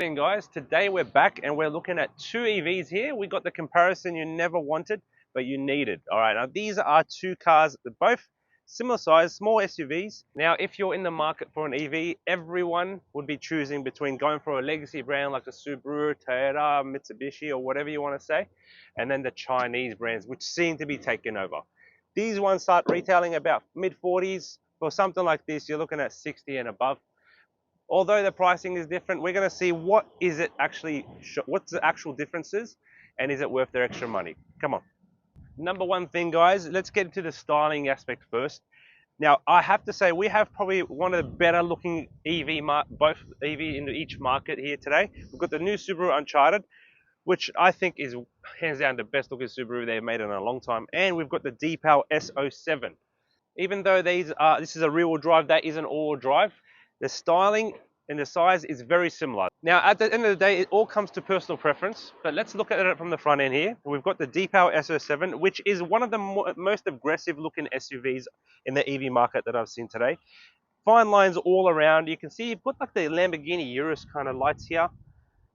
Guys, today we're back and we're looking at two EVs here. We got the comparison you never wanted but you needed. All right, now these are two cars, both similar size, small SUVs. Now if you're in the market for an EV, everyone would be choosing between going for a legacy brand like a Subaru, Toyota, Mitsubishi, or whatever you want to say, and then the Chinese brands which seem to be taking over. These ones start retailing about mid 40s. For something like this you're looking at 60 and above. Although the pricing is different, we're going to see what's the actual differences, and is it worth their extra money. Come on. Number one thing, guys, let's get into the styling aspect first. Now I have to say we have probably one of the better looking both EV in each market here today. We've got the new Subaru Uncharted, which I think is hands down the best looking Subaru they've made in a long time, and we've got the Deepal S07. Even though this is a rear-wheel drive, that is an all-wheel drive, the styling and the size is very similar. Now, at the end of the day, it all comes to personal preference, but let's look at it from the front end here. We've got the Deepal S07, which is one of the most aggressive-looking SUVs in the EV market that I've seen today. Fine lines all around. You can see you've got like the Lamborghini Urus kind of lights here.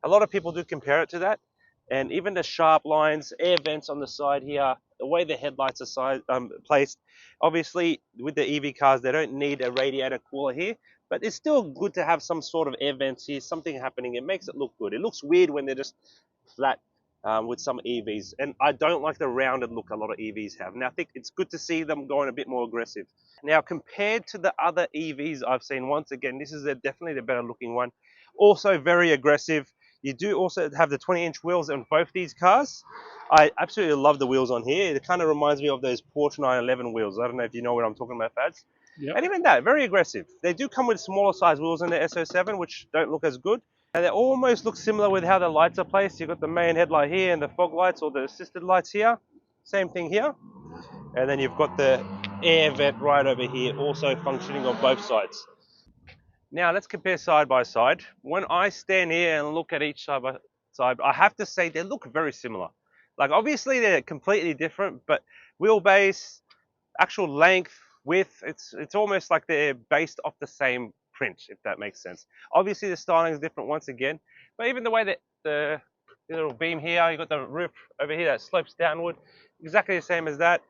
A lot of people do compare it to that. And even the sharp lines, air vents on the side here, the way the headlights are placed. Obviously, with the EV cars, they don't need a radiator cooler here, but it's still good to have some sort of air vents here, something happening. It makes it look good. It looks weird when they're just flat with some EVs, and I don't like the rounded look a lot of EVs have. Now, I think it's good to see them going a bit more aggressive. Now, compared to the other EVs I've seen, once again, this is definitely the better looking one. Also very aggressive. You do also have the 20-inch wheels on both these cars. I absolutely love the wheels on here. It kind of reminds me of those Porsche 911 wheels. I don't know if you know what I'm talking about, Fads. Yep. And even that, very aggressive. They do come with smaller size wheels in the S07, which don't look as good. And they almost look similar with how the lights are placed. You've got the main headlight here and the fog lights or the assisted lights here. Same thing here. And then you've got the air vent right over here, also functioning on both sides. Now let's compare side by side. When I stand here and look at each side by side, I have to say they look very similar. Like obviously they're completely different, but wheelbase, actual length, width, it's almost like they're based off the same print, if that makes sense. Obviously the styling is different once again, but even the way that the little beam here, you got the roof over here that slopes downward, exactly the same as that,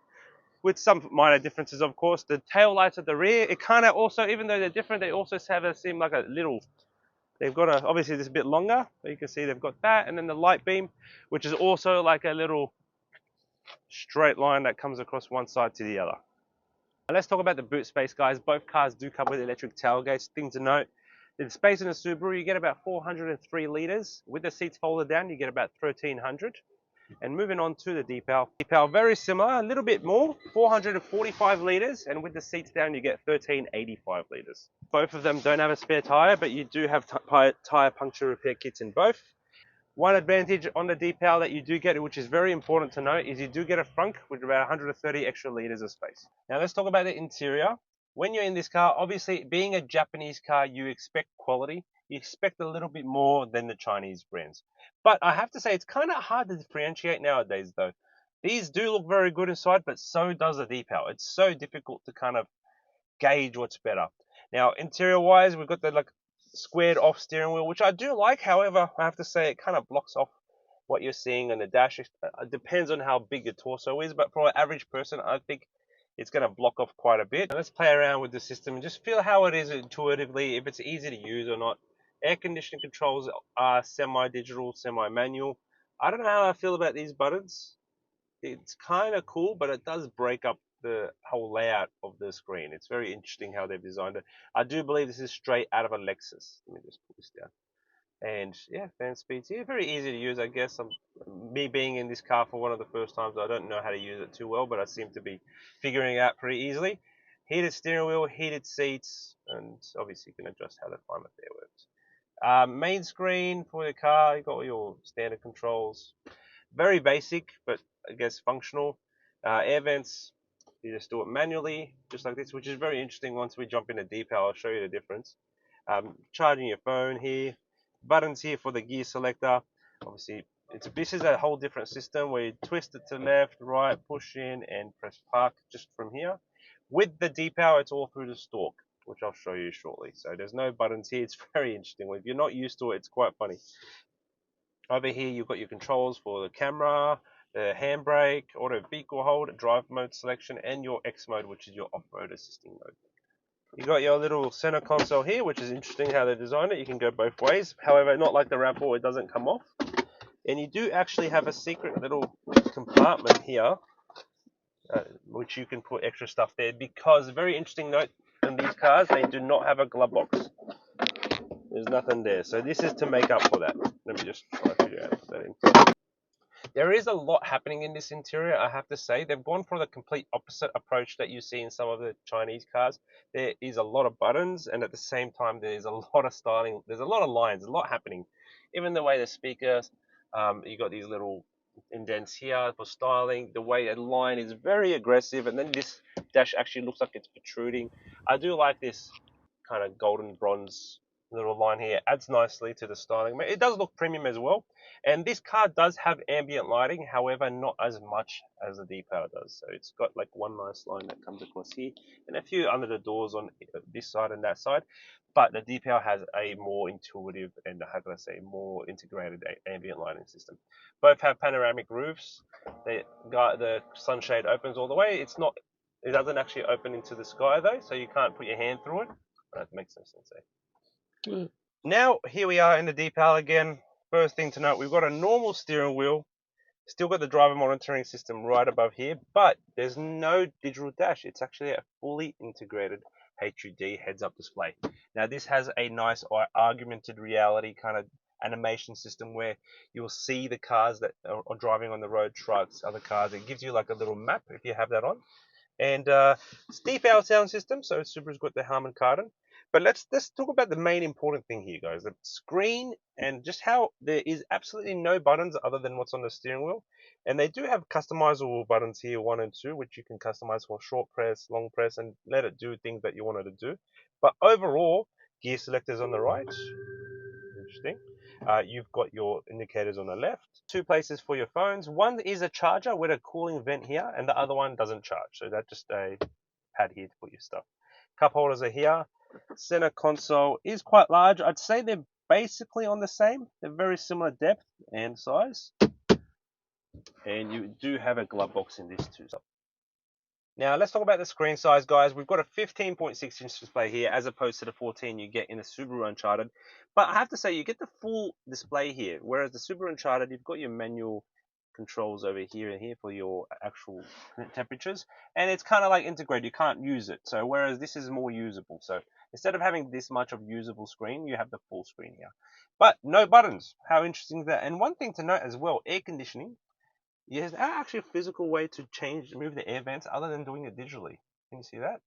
with some minor differences, of course. The tail lights at the rear, it kind of also, even though they're different, they also seem like a little, they've got obviously this a bit longer, but you can see they've got that, and then the light beam, which is also like a little straight line that comes across one side to the other. Now let's talk about the boot space, guys. Both cars do come with electric tailgates. Thing to note, the space in the Subaru, you get about 403 litres. With the seats folded down, you get about 1,300. And moving on to the Deepal. Deepal, very similar, a little bit more, 445 litres, and with the seats down you get 1385 litres. Both of them don't have a spare tyre, but you do have tyre puncture repair kits in both. One advantage on the Deepal that you do get, which is very important to note, is you do get a frunk with about 130 extra litres of space. Now let's talk about the interior. When you're in this car, obviously being a Japanese car, you expect quality. You expect a little bit more than the Chinese brands. But I have to say, it's kind of hard to differentiate nowadays though. These do look very good inside, but so does the Deepal. It's so difficult to kind of gauge what's better. Now, interior wise, we've got the like squared off steering wheel, which I do like. However, I have to say it kind of blocks off what you're seeing on the dash. It depends on how big your torso is, but for an average person, I think it's going to block off quite a bit. Now let's play around with the system and just feel how it is intuitively, if it's easy to use or not. Air conditioning controls are semi-digital, semi-manual. I don't know how I feel about these buttons. It's kind of cool, but it does break up the whole layout of the screen. It's very interesting how they've designed it. I do believe this is straight out of a Lexus. Let me just put this down. And yeah, fan speeds here, very easy to use, I guess. Me being in this car for one of the first times, I don't know how to use it too well, but I seem to be figuring it out pretty easily. Heated steering wheel, heated seats, and obviously you can adjust how the climate there works. Main screen for the car, you've got all your standard controls. Very basic, but I guess functional. Air vents, you just do it manually, just like this, which is very interesting. Once we jump into Deepal, I'll show you the difference. Charging your phone here. Buttons here for the gear selector. Obviously, this is a whole different system where you twist it to left, right, push in, and press park just from here. With the Deepal, it's all through the stalk. which I'll show you shortly. So there's no buttons here. It's very interesting. If you're not used to it, it's quite funny. Over here, you've got your controls for the camera, the handbrake, auto vehicle hold, drive mode selection, and your X mode, which is your off-road assisting mode. You got your little center console here, which is interesting how they designed it. You can go both ways. However, not like the RAV4, it doesn't come off. And you do actually have a secret little compartment here, which you can put extra stuff there. Because, very interesting note, in these cars, they do not have a glove box. There's nothing there. So this is to make up for that. Let me just try to figure out how to put that in. There is a lot happening in this interior, I have to say. They've gone for the complete opposite approach that you see in some of the Chinese cars. There is a lot of buttons, and at the same time, there's a lot of styling. There's a lot of lines, a lot happening. Even the way the speakers, you got these little indents here for styling. The way a line is very aggressive, and then this dash actually looks like it's protruding. I do like this kind of golden bronze little line here. Adds nicely to the styling. It does look premium as well. And this car does have ambient lighting, however, not as much as the Deepal does. So it's got like one nice line that comes across here, and a few under the doors on this side and that side. But the Deepal has a more intuitive and, how can I say, more integrated ambient lighting system. Both have panoramic roofs. The sunshade opens all the way. It doesn't actually open into the sky though, so you can't put your hand through it. That makes no sense, eh? Now, here we are in the Deepal again. First thing to note, we've got a normal steering wheel. Still got the driver monitoring system right above here, but there's no digital dash. It's actually a fully integrated HUD heads-up display. Now, this has a nice augmented reality kind of animation system where you'll see the cars that are driving on the road, trucks, other cars. It gives you like a little map if you have that on. And it's Deepal sound system, so Subaru's got the Harman Kardon. But let's talk about the main important thing here, guys. The screen and just how there is absolutely no buttons other than what's on the steering wheel. And they do have customizable buttons here, 1 and 2, which you can customize for short press, long press, and let it do things that you want it to do. But overall, gear selectors on the right. Interesting. You've got your indicators on the left. 2 places for your phones. One is a charger with a cooling vent here, and the other one doesn't charge. So that's just a pad here to put your stuff. Cup holders are here. Center console is quite large. I'd say they're basically on the same. They're very similar depth and size. And you do have a glove box in this too. Now let's talk about the screen size, guys. We've got a 15.6-inch display here as opposed to the 14 you get in the Subaru Uncharted. But I have to say, you get the full display here, whereas the Subaru Uncharted, you've got your manual controls over here and here for your actual temperatures, and it's kind of like integrated. You can't use it. So whereas this is more usable. So instead of having this much of usable screen, you have the full screen here. But no buttons. How interesting is that? And one thing to note as well, air conditioning. Is there actually a physical way to move the air vents other than doing it digitally? Can you see that?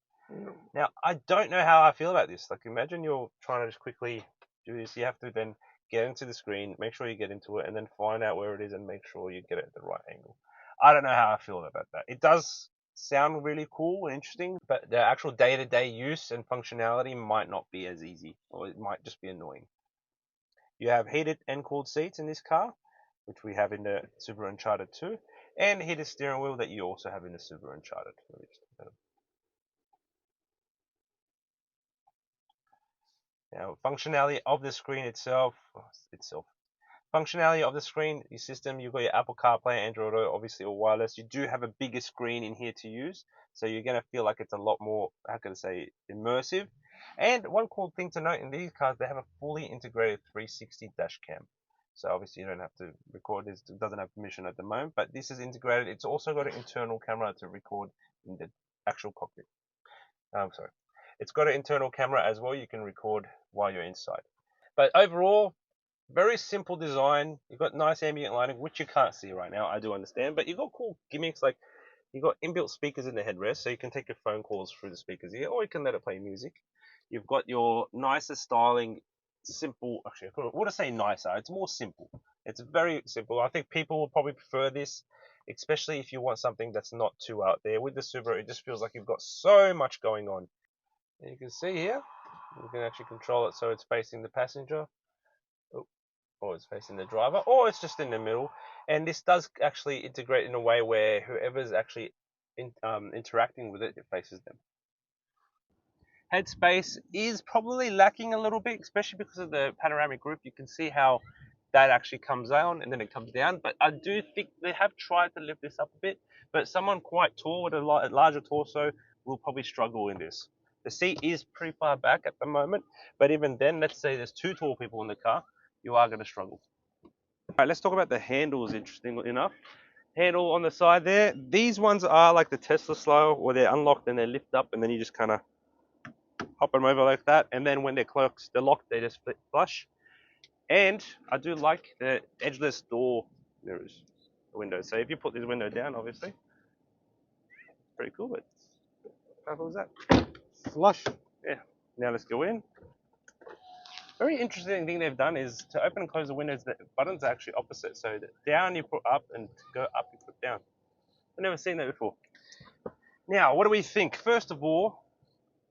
Now, I don't know how I feel about this. Like, imagine you're trying to just quickly do this. You have to then get into the screen, make sure you get into it, and then find out where it is and make sure you get it at the right angle. I don't know how I feel about that. It does sound really cool and interesting, but the actual day-to-day use and functionality might not be as easy, or it might just be annoying. You have heated and cooled seats in this car, which we have in the Subaru Uncharted 2, and heated steering wheel that you also have in the Subaru Uncharted. Now, functionality of the screen itself. Functionality of the screen, your system, you've got your Apple CarPlay, Android Auto, obviously all wireless. You do have a bigger screen in here to use, so you're going to feel like it's a lot more, how can I say, immersive. And one cool thing to note in these cars, they have a fully integrated 360 dash cam. So obviously you don't have to record this, it doesn't have permission at the moment, but this is integrated. It's also got an internal camera to record in the actual cockpit. Sorry. It's got an internal camera as well, you can record while you're inside. But overall, very simple design. You've got nice ambient lighting, which you can't see right now, I do understand, but you've got cool gimmicks like you've got inbuilt speakers in the headrest, so you can take your phone calls through the speakers here, or you can let it play music. You've got your nicer styling, simple, actually, I wouldn't say nicer, it's more simple. It's very simple. I think people will probably prefer this, especially if you want something that's not too out there. With the Subaru, it just feels like you've got so much going on. And you can see here, you can actually control it so it's facing the passenger, or it's facing the driver, or it's just in the middle. And this does actually integrate in a way where whoever's actually interacting with it, it faces them. Headspace is probably lacking a little bit, especially because of the panoramic roof. You can see how that actually comes down and then it comes down. But I do think they have tried to lift this up a bit. But someone quite tall with a larger torso will probably struggle in this. The seat is pretty far back at the moment, but even then, let's say there's two tall people in the car, you are going to struggle. All right, let's talk about the handles, interestingly enough. Handle on the side there. These ones are like the Tesla style, where they're unlocked and they lift up, and then you just kind of hop them over like that. And then when they're closed, they're locked, they just flip flush. And I do like the edgeless door mirrors, the windows. So if you put this window down, obviously, it's pretty cool. But how cool is that? Flush. Yeah. Now let's go in. Very interesting thing they've done is to open and close the windows, the buttons are actually opposite. So that down you put up and to go up you put down. I've never seen that before. Now, what do we think? First of all,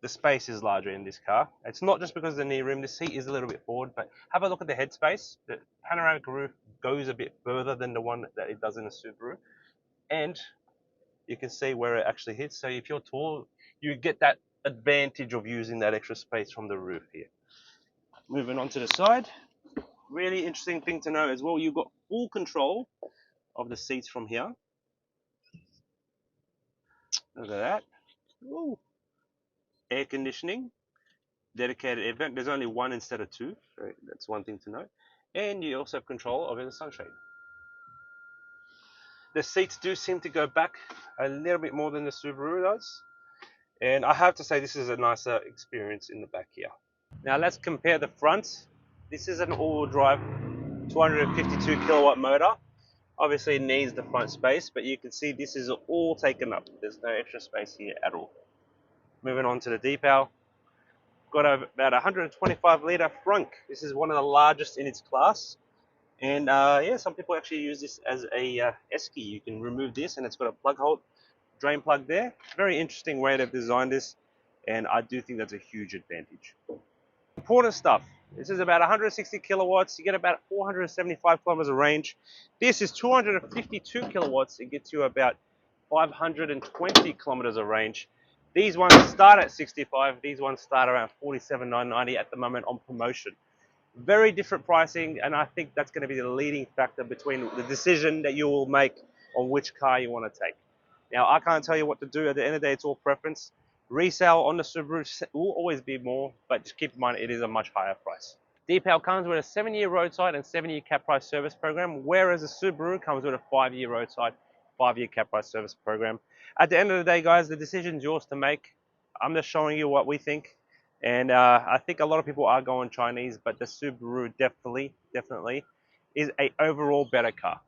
the space is larger in this car. It's not just because of the knee room. The seat is a little bit forward, but have a look at the headspace. The panoramic roof goes a bit further than the one that it does in the Subaru. And you can see where it actually hits. So if you're tall, you get that advantage of using that extra space from the roof here. Moving on to the side. Really interesting thing to know as well, you've got full control of the seats from here. Look at that. Ooh. Air conditioning, dedicated air vent. There's only one instead of two, so that's one thing to know. And you also have control over the sunshade. The seats do seem to go back a little bit more than the Subaru does. And I have to say this is a nicer experience in the back here. Now let's compare the front. This is an all-wheel drive 252 kilowatt motor. Obviously it needs the front space, but you can see this is all taken up. There's no extra space here at all. Moving on to the Deepal. Got about 125 litre frunk. This is one of the largest in its class. And yeah, some people actually use this as a esky. You can remove this and it's got a plug hole, drain plug there. Very interesting way they've designed this. And I do think that's a huge advantage. Important stuff. This is about 160 kilowatts. You get about 475 kilometers of range. This is 252 kilowatts. It gets you about 520 kilometers of range. These ones start at 65. These ones start around 47,990 at the moment on promotion. Very different pricing, and I think that's going to be the leading factor between the decision that you will make on which car you want to take. Now, I can't tell you what to do. At the end of the day, it's all preference. Resale on the Subaru will always be more, but just keep in mind it is a much higher price. Deepal comes with a 7-year roadside and 7-year cap price service program, whereas the Subaru comes with a 5-year roadside, 5-year cap price service program. At the end of the day, guys, the decision's yours to make. I'm just showing you what we think. And I think a lot of people are going Chinese, but the Subaru definitely is a overall better car.